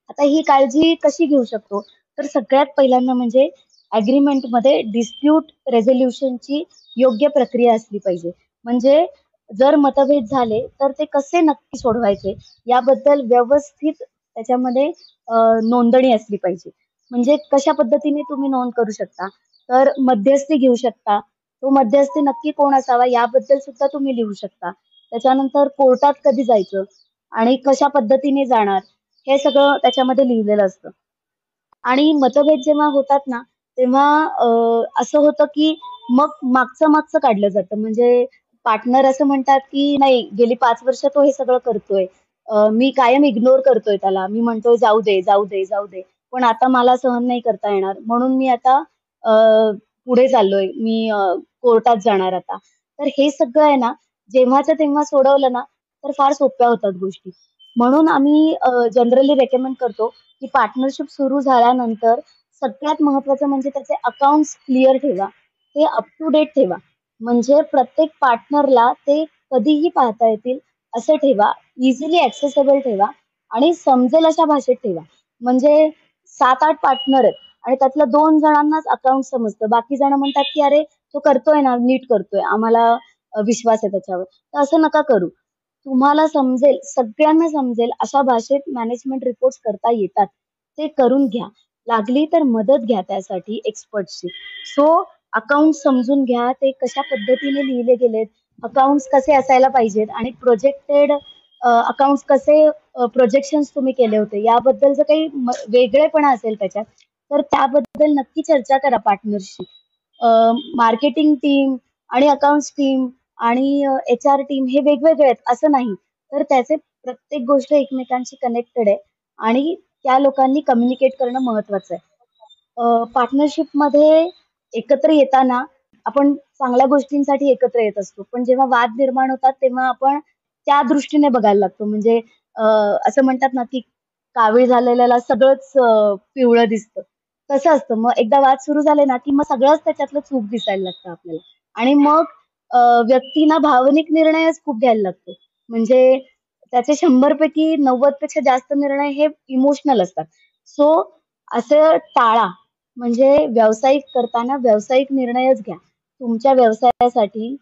आता ही काळजी कशी घेऊ शकतो? तर सगळ्यात पहिल्यांदा म्हणजे ॲग्रीमेंटमध्ये डिस्प्यूट रेझोल्यूशनची योग्य प्रक्रिया असली पाहिजे. म्हणजे जर मतभेद झाले, तर ते कसे नक्की सोडवायचे याबद्दल व्यवस्थित त्याच्यामध्ये नोंदणी असली पाहिजे. म्हणजे कशा पद्धतीने तुम्ही नोंद करू शकता? तर मध्यस्थी घेऊ शकता. तो मध्यस्थी नक्की कोण असावा याबद्दल सुद्धा तुम्ही लिहू शकता. त्याच्यानंतर कोर्टात कधी जायचं आणि कशा पद्धतीने जाणार हे सगळं त्याच्यामध्ये लिहिलेलं असतं. आणि मतभेद जेव्हा होतात ना, तेव्हा असं होतं की मग मागचं-मागचं काढलं जातं. म्हणजे पार्टनर असं म्हणतात की नाही गेली 5 वर्ष तो हे सगळं करतोय. मी कायम इग्नोर करतोय त्याला. मी म्हणतोय जाऊ दे, जाऊ दे, जाऊ दे. पण आता मला सहन नाही करता येणार. म्हणून मी आता अ, पुढे चाललोय. मी कोर्टात जाणार आता. तर हे सगळं आहे ना, जेव्हाच्या तेव्हा सोडवलं ना, तर फार सोप्या होतात गोष्टी. म्हणून आम्ही जनरली रेकमेंड करतो की पार्टनरशिप सुरू झाल्यानंतर सगळ्यात महत्त्वाचं म्हणजे त्याचे अकाउंट्स क्लिअर ठेवा. ते अप टू डेट ठेवा. म्हणजे प्रत्येक पार्टनरला ते कधीही पाहता येतील असं ठेवा. इझिली ॲक्सेसिबल ठेवा आणि समजेल अशा भाषेत ठेवा. म्हणजे 7-8 पार्टनर आहेत आणि त्यातल्या 2 जणांनाच अकाउंट समजतं. बाकी जण म्हणतात की "अरे, तो करतोय ना, नीट करतोय. आम्हाला विश्वास आहे त्याच्यावर." तर असं नका करू. तुम्हाला समजेल, सगळ्यांना समजेल अशा भाषेत मॅनेजमेंट रिपोर्ट्स करता येतात. ते करून घ्या. लागली तर मदत घ्या त्यासाठी एक्सपर्टची. सो अकाउंट्स समजून घ्या, ते कशा पद्धतीने लिहिले गेलेत, अकाउंट्स कसे असायला पाहिजेत आणि प्रोजेक्टेड अकाउंट्स कसे प्रोजेक्शन्स तुम्ही केले होते, याबद्दल जर काही वेगळेपणा असेल त्याच्यात, तर त्याबद्दल नक्की चर्चा करा पार्टनरशी. मार्केटिंग टीम आणि अकाउंट्स टीम आणि एच-आर टीम हे वेगवेगळे आहेत असं नाही. तर त्याचे प्रत्येक गोष्ट एकमेकांशी कनेक्टेड आहे आणि त्या लोकांनी कम्युनिकेट करणं महत्वाचं आहे. पार्टनरशिपमध्ये एकत्र येताना आपण चांगल्या गोष्टींसाठी एकत्र येत असतो. पण जेव्हा वाद निर्माण होतात तेव्हा आपण त्या दृष्टीने बघायला लागतो. म्हणजे अ, असं म्हणतात ना, की कावीळ झालेल्याला सगळंच पिवळं दिसतं. तसं असतं. मग एकदा वाद सुरू झाले ना, की मग सगळंच त्याच्यातलं चूक दिसायला लागतं आपल्याला. आणि मग अ, व्यक्तींना भावनिक निर्णयच खूप घ्यायला लागतो. म्हणजे त्याचे 100 पैकी 90 पेक्षा जास्त निर्णय हे इमोशनल असतात. सो असं टाळा. म्हणजे व्यावसायिक करताना व्यावसायिक निर्णयच घ्या. तुमच्या व्यवसायासाठी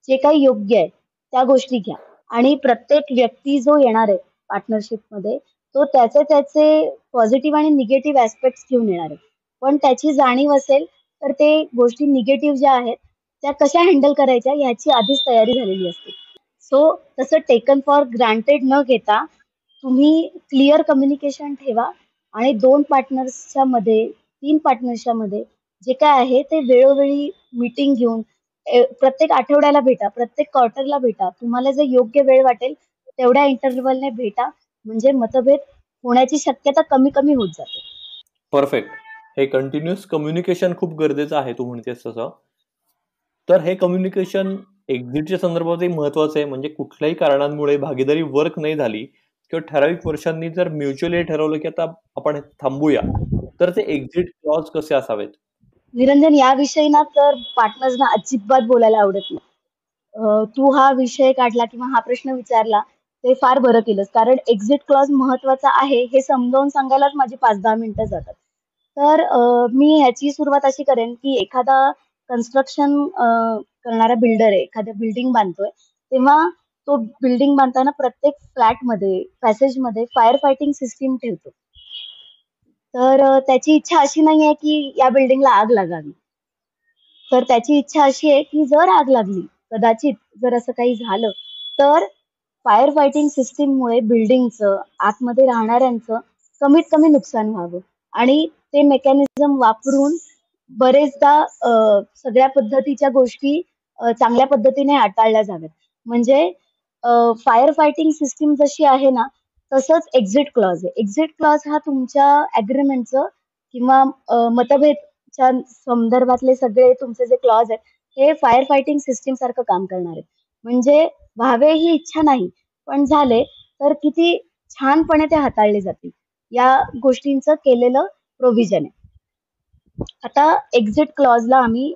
जे काही योग्य आहे, त्या गोष्टी घ्या. आणि प्रत्येक व्यक्ती जो येणार आहे पार्टनरशिपमध्ये, तो त्याचे पॉझिटिव्ह आणि निगेटिव्ह ॲस्पेक्ट्स घेऊन येणार आहे. पण त्याची जाणीव असेल, तर ते गोष्टी निगेटिव्ह ज्या आहेत, त्या कशा हँडल करायच्या ह्याची आधीच तयारी झालेली असते. सो तसं टेकन फॉर ग्रांटेड न घेता, तुम्ही क्लिअर कम्युनिकेशन ठेवा आणि 2 पार्टनर्सच्या मध्ये, 3 पार्टनर्सच्या मध्ये जे काय आहे ते वेळोवेळी मीटिंग घेऊन प्रत्येक आठवड्याला भेटा, प्रत्येक क्वार्टरला भेटा. तुम्हाला जे योग्य वेळ वाटेल तेवढ्या इंटरव्हलने भेटा. म्हणजे मतभेद होण्याची शक्यता कमी-कमी होत जाते. परफेक्ट. हे कंटिन्युअस कम्युनिकेशन खूप गरजेचं आहे तू म्हणतेस तसं. तर हे कम्युनिकेशन एक्झिटच्या संदर्भातही महत्वाचं आहे. म्हणजे कुठल्याही कारणांमुळे भागीदारी वर्क नाही झाली किंवा ठराविक वर्षांनी जर म्युच्युअली ठरवलं की आता आपण थांबूया, तर ते एक्झिट क्लॉज कसे असावेत? निरंजन याविषयी ना तर पार्टनर्सना अजिबात बोलायला आवडत नाही. तू हा विषय काढला किंवा हा प्रश्न विचारला ते फार बरं केलंस. कारण एक्झिट क्लॉज महत्वाचा आहे हे समजावून सांगायलाच माझी 5-10 मिनिटं जातात. तर मी ह्याची सुरुवात अशी करेन, की एखादा कन्स्ट्रक्शन करणारा बिल्डर आहे, एखाद्या बिल्डिंग बांधतोय, तेव्हा तो बिल्डिंग बांधताना प्रत्येक फ्लॅटमध्ये, पॅसेजमध्ये फायर फायटिंग सिस्टीम ठेवतो. तर त्याची इच्छा अशी नाहीये की या बिल्डिंगला आग लागावी. तर त्याची इच्छा अशी आहे की जर आग लागली, कदाचित जर असं काही झालं, तर फायर फायटिंग सिस्टीममुळे बिल्डिंगचं, आतमध्ये राहणाऱ्यांचं कमीत कमी नुकसान व्हावं आणि ते मेकॅनिझम वापरून बरेचदा सगळ्या पद्धतीच्या गोष्टी चांगल्या पद्धतीने हाताळल्या जाव्यात. म्हणजे फायर फायटिंग सिस्टीम जशी आहे ना, तसंच एक्झिट क्लॉज आहे. एक्झिट क्लॉज हा तुमच्या ॲग्रीमेंटचं किंवा मतभेदच्या संदर्भातले सगळे तुमचे जे क्लॉज आहेत, हे फायर फायटिंग सिस्टीम सारखं काम करणार आहेत. म्हणजे व्हावे ही इच्छा नाही, पण झाले तर किती छानपणे ते हाताळले जातील, या गोष्टींचं केलेलं प्रोव्हिजन आहे. आता एक्झिट क्लॉजला आम्ही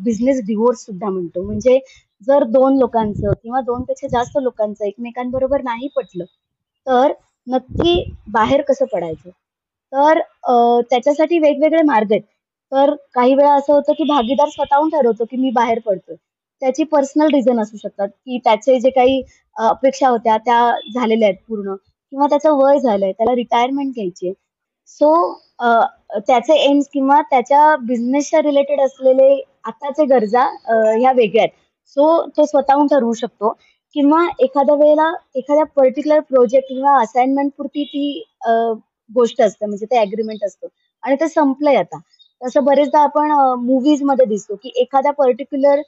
बिझनेस डिव्होर्स सुद्धा म्हणतो. म्हणजे जर 2 लोकांचं किंवा 2 पेक्षा जास्त लोकांचं एकमेकांबरोबर नाही पटलं, तर नक्की बाहेर कसं पडायचं? तर त्याच्यासाठी वेगवेगळे मार्ग आहेत. तर काही वेळा असं होतं, की भागीदार स्वतःहून ठरवतो, की मी बाहेर पडतोय. त्याची पर्सनल रिझन असू शकतात, की त्याचे जे काही अपेक्षा होत्या त्या झालेल्या आहेत पूर्ण किंवा त्याचं वय झालंय, त्याला रिटायरमेंट घ्यायची आहे. सो त्याचे एम्स किंवा त्याच्या बिझनेसच्या रिलेटेड असलेले आताचे गरजा ह्या वेगळ्या आहेत. सो तो स्वतःहून ठरवू शकतो किंवा एखाद्या वेळेला एखाद्या पर्टिक्युलर प्रोजेक्ट किंवा असाइनमेंट पुरती ती गोष्ट असते म्हणजे ते ॲग्रीमेंट असतं आणि ते संपलंय आता. तसं बरेचदा आपण मूव्हीजमध्ये दिसतो, की एखाद्या पर्टिक्युलर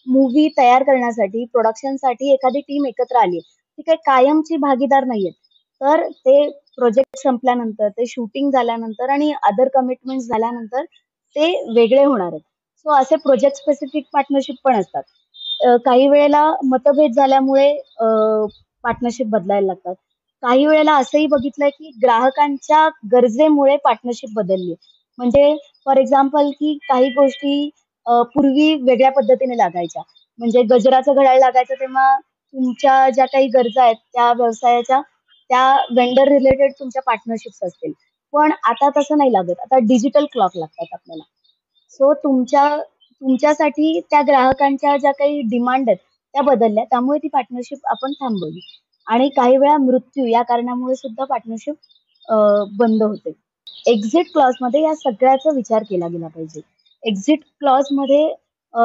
मूव्ही तयार करण्यासाठी, प्रोडक्शनसाठी एखादी टीम एकत्र आली आहे. ती काही कायमची भागीदार नाहीये. तर ते प्रोजेक्ट संपल्यानंतर, ते शूटिंग झाल्यानंतर आणि अदर कमिटमेंट्स झाल्यानंतर ते वेगळे होणार आहेत. सो असे प्रोजेक्ट स्पेसिफिक पार्टनरशिप पण असतात. काही वेळेला मतभेद झाल्यामुळे पार्टनरशिप बदलायला लागतात. काही वेळेला असंही बघितलंय, की ग्राहकांच्या गरजेमुळे पार्टनरशिप बदलली. म्हणजे फॉर एक्झाम्पल, की काही गोष्टी पूर्वी वेगळ्या पद्धतीने लागायच्या. म्हणजे गजराचं घड्याळ लागायचं तेव्हा तुमच्या ज्या काही गरजा आहेत त्या व्यवसायाच्या, त्या वेंडर रिलेटेड तुमच्या पार्टनरशिप्स असतील. पण आता तसं नाही लागत. आता डिजिटल क्लॉक लागतात आपल्याला. सो तुमच्यासाठी त्या ग्राहकांच्या ज्या काही डिमांड आहेत त्या बदलल्या. त्यामुळे ती पार्टनरशिप आपण थांबवली. आणि काही वेळा मृत्यू या कारणामुळे सुद्धा पार्टनरशिप बंद होते. एक्झिट क्लॉजमध्ये या सगळ्याचा विचार केला गेला पाहिजे. एक्झिट क्लॉजमध्ये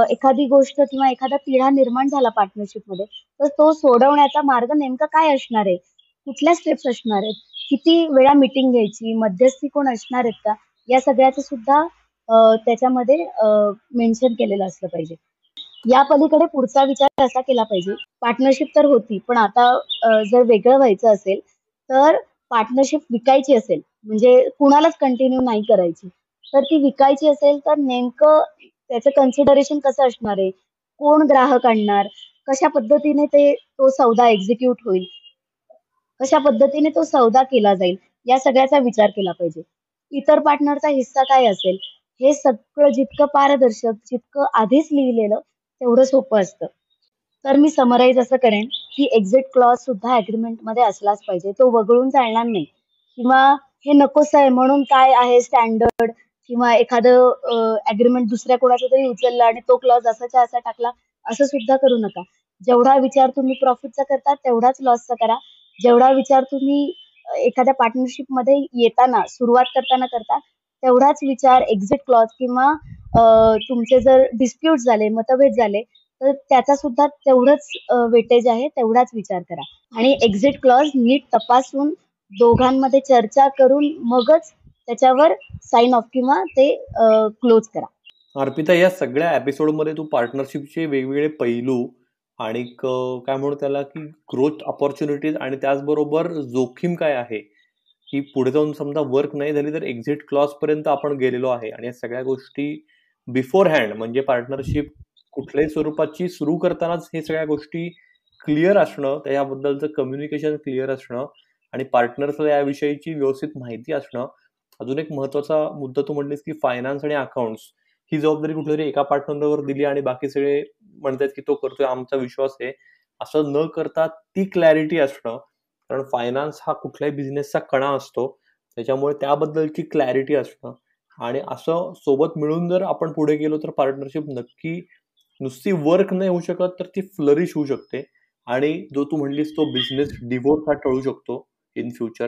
एखादी गोष्ट किंवा एखादा तिढा निर्माण झाला पार्टनरशिपमध्ये, तर तो सोडवण्याचा मार्ग नेमका काय असणार आहे? कुठल्या स्टेप्स असणार आहेत? किती वेळा मीटिंग घ्यायची? मध्यस्थी कोण असणार आहेत का? या सगळ्याचं सुद्धा त्याच्यामध्ये मेन्शन केलेलं असलं पाहिजे. या पलीकडे पुढचा विचार असा केला पाहिजे, पार्टनरशिप तर होती, पण आता जर वेगळं व्हायचं असेल, तर पार्टनरशिप विकायची असेल, म्हणजे कुणालाच कंटिन्यू नाही करायची. तर ती विकायची असेल, तर नेमकं त्याचं कन्सिडरेशन कसं असणार आहे? कोण ग्राहक आणणार? कशा पद्धतीने तो सौदा एक्झिक्यूट होईल? कशा पद्धतीने तो सौदा केला जाईल? या सगळ्याचा विचार केला पाहिजे. इतर पार्टनरचा हिस्सा काय असेल? हे सगळं जितकं पारदर्शक, जितकं आधीच लिहिलेलं, तेवढं सोपं असतं. तर मी समराईज असं करेन, की एक्झिट क्लॉज सुद्धा ॲग्रीमेंटमध्ये असलाच पाहिजे. तो वगळून चालणार नाही किंवा हे नकोसं आहे म्हणून काय आहे स्टँडर्ड किंवा एखादं ॲग्रीमेंट दुसऱ्या कोणाचं तरी उचललं आणि तो क्लॉज असाच्या असा टाकला, असं सुद्धा करू नका. जेवढा विचार तुम्ही प्रॉफिटचा करता, तेवढाच लॉसचा करा. जेवढा विचार तुम्ही एखाद्या पार्टनरशिपमध्ये येताना, सुरुवात करताना करता, तेवढाच विचार एक्झिट क्लॉज किंवा तुमचे जर डिस्प्यूट झाले, मतभेद झाले, तर त्याचा सुद्धा तेवढंच वेटेज आहे, तेवढाच विचार करा. आणि एक्झिट क्लॉज नीट तपासून दोघांमध्ये चर्चा करून मगच त्याच्यावर साइन ऑफ किंवा ते क्लोज करा. अर्पिता, या सगळ्या एपिसोडमध्ये तू पार्टनरशिपचे वेगवेगळे पैलू आणि काय म्हणू त्याला, की ग्रोथ अपॉर्च्युनिटीज आणि त्याचबरोबर जोखीम काय आहे, की पुढे जाऊन समजा वर्क नाही झाली तर एक्झिट क्लॉज पर्यंत आपण गेलेलो आहे. आणि या सगळ्या गोष्टी बिफोर हँड, म्हणजे पार्टनरशिप कुठल्याही स्वरूपाची सुरू करतानाच हे सगळ्या गोष्टी क्लिअर असणं, त्याबद्दलचं कम्युनिकेशन क्लिअर असणं आणि पार्टनर्सला याविषयीची व्यवस्थित माहिती असणं. अजून एक महत्वाचा मुद्दा तू म्हटलीस, की फायनान्स आणि अकाउंट्स ही जबाबदारी कुठल्यातरी एका पार्टनरवर दिली आणि बाकी सगळे म्हणतात की तो करतोय, आमचा विश्वास आहे, असं न करता ती क्लॅरिटी असणं. कारण फायनान्स हा कुठल्याही बिझनेसचा कणा असतो, त्याच्यामुळे त्याबद्दलची क्लॅरिटी असणं आणि असं सोबत मिळून जर आपण पुढे गेलो तर पार्टनरशिप नक्की नुसती वर्क नाही होऊ शकत तर ती फ्लरिश होऊ शकते आणि जो तू म्हणलीस तो बिझनेस डिवोर्स हा टळू शकतो इन फ्युचर.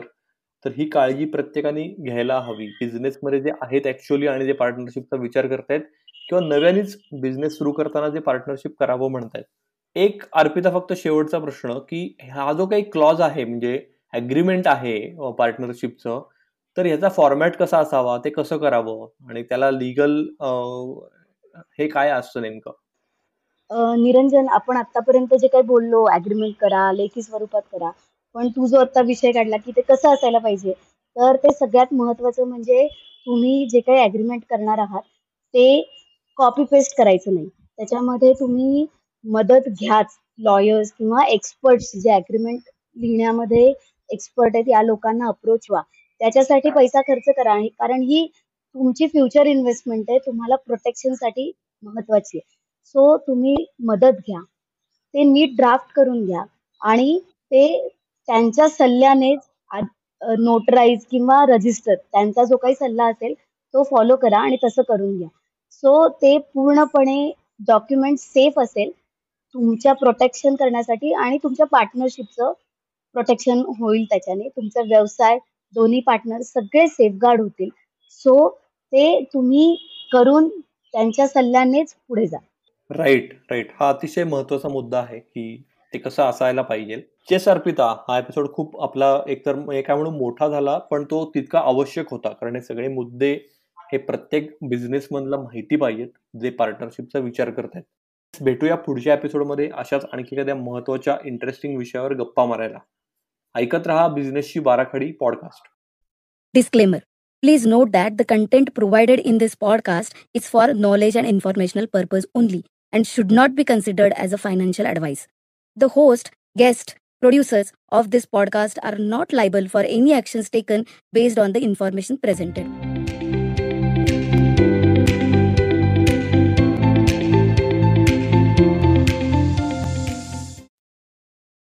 तर ही काळजी प्रत्येकाने घ्यायला हवी. बिझनेसमध्ये जे आहेत ऍक्च्युअली आणि जे पार्टनरशिपचा विचार करतायत किंवा नव्यानेच बिझनेस सुरू करताना जे पार्टनरशिप करावं म्हणतायत. एक अर्पिता फक्त शेवटचा प्रश्न की हा जो काही क्लॉज आहे म्हणजे अग्रीमेंट आहे पार्टनरशिपचं, तर ह्याचा फॉर्मॅट कसा असावा, ते कसं करावं आणि त्याला लीगल हे काय असतं नेमकं? निरंजन, आपण आतापर्यंत जे काही बोललो, अग्रीमेंट करा, लेखी स्वरूपात करा. पण तू जो आता विषय काढला की ते कसं असायला पाहिजे, तर ते सगळ्यात महत्वाचं म्हणजे तुम्ही जे काही अग्रीमेंट करणार आहात ते कॉपी पेस्ट करायचं नाही. त्याच्यामध्ये तुम्ही मदत घ्याच. लॉयर्स किंवा एक्सपर्ट्स जे अग्रीमेंट लिहिण्यामध्ये एक्सपर्ट आहेत या लोकांना अप्रोच व्हा. त्याच्यासाठी पैसा खर्च करा कारण ही तुमची फ्युचर इन्व्हेस्टमेंट आहे. तुम्हाला प्रोटेक्शनसाठी महत्वाची आहे. सो तुम्ही मदत घ्या. ते नीट ड्राफ्ट करून घ्या आणि ते त्यांच्या सल्ल्यानेच नोटराईज किंवा रजिस्टर त्यांचा जो काही सल्ला असेल तो फॉलो करा आणि तसं करून घ्या. सो ते पूर्णपणे डॉक्युमेंट सेफ असेल तुमच्या प्रोटेक्शन करण्यासाठी आणि तुमच्या पार्टनरशिपचं प्रोटेक्शन होईल त्याच्याने. तुमचा व्यवसाय, दोन्ही पार्टनर सगळे सेफगार्ड होतील. सो ते तुम्ही करून त्यांच्या सल्ल्यानेच पुढे जा. Right, right. हा अतिशय महत्वाचा मुद्दा आहे की ते कसं असायला पाहिजे. चेस अर्पिता हा एपिसोड खूप आपला एकतर काय म्हणून मोठा झाला, पण तो तितका आवश्यक होता कारण हे सगळे मुद्दे हे प्रत्येक बिझनेसमनला माहिती पाहिजेत जे पार्टनरशिपचा विचार करतायत. भेटूया पुढच्या एपिसोडमध्ये अशाच आणखी एखाद्या महत्वाच्या इंटरेस्टिंग विषयावर गप्पा मारायला. ऐकत रहा बिझनेसची बाराखडी podcast. Disclaimer. Please note that the content provided in this podcast is for knowledge and informational purpose only and should not be considered as a financial advice. The host, guest, producers of this podcast are not liable for any actions taken based on the information presented.